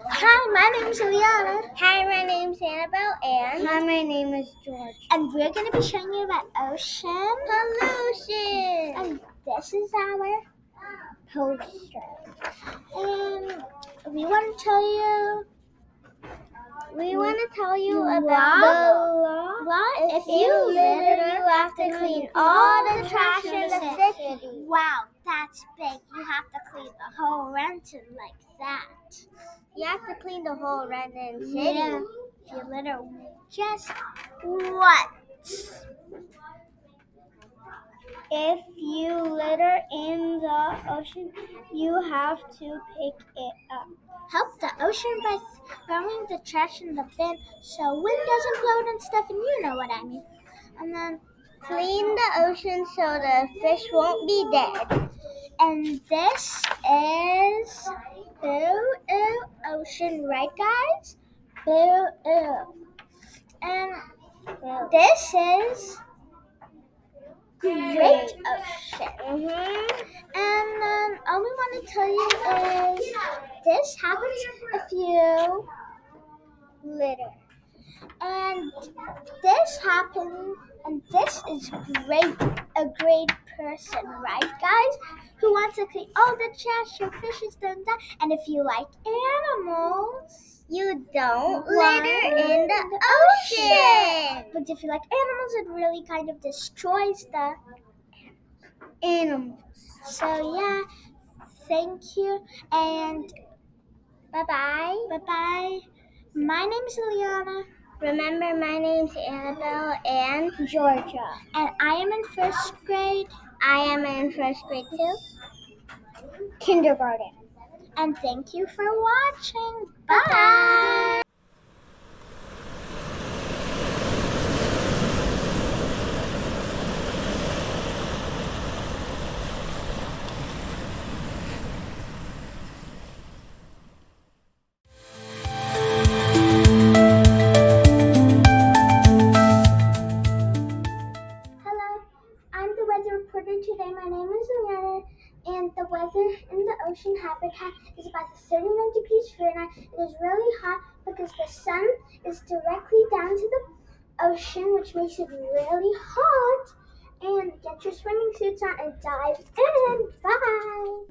Hi, my name is Eliana. Hi, my name's Annabelle, and Hi, my name is George. And we're going to be showing you about ocean pollution. And this is our Poster. and we want to tell you about the law. what If you litter, you have to clean all the trash in the city. Wow, that's big. You have to clean the whole Renton like that. You have to clean the whole Renton city. Yeah. If you litter just what? If you litter in the ocean, you have to pick it up. Help the ocean by throwing the trash in the bin so wind doesn't blow it and stuff, and you know what I mean. And then Clean the ocean so the fish won't be dead. And this is Boo Ooh Ocean, right guys? Boo Ooh. And this is Great Ocean. And then all we want to tell you is this happens if you litter. And this happened, and this is a great person, right guys? Who wants to clean all the trash, your fishes don't die. And if you like animals, you don't litter in the ocean. But if you like animals, it really kind of destroys the Animals. So yeah, thank you, and bye-bye. Bye-bye. My name's Eliana. Remember, my name's Annabelle and Georgia. And I am in first grade. I am in first grade too. Kindergarten. And thank you for watching. Bye. Hello, I'm the weather reporter today. My name is Eliana, and the weather in the ocean habitat is about 39 degrees Fahrenheit. It is really hot because the sun is directly down to the ocean, which makes it really hot. And get your swimming suits on and dive in. Bye.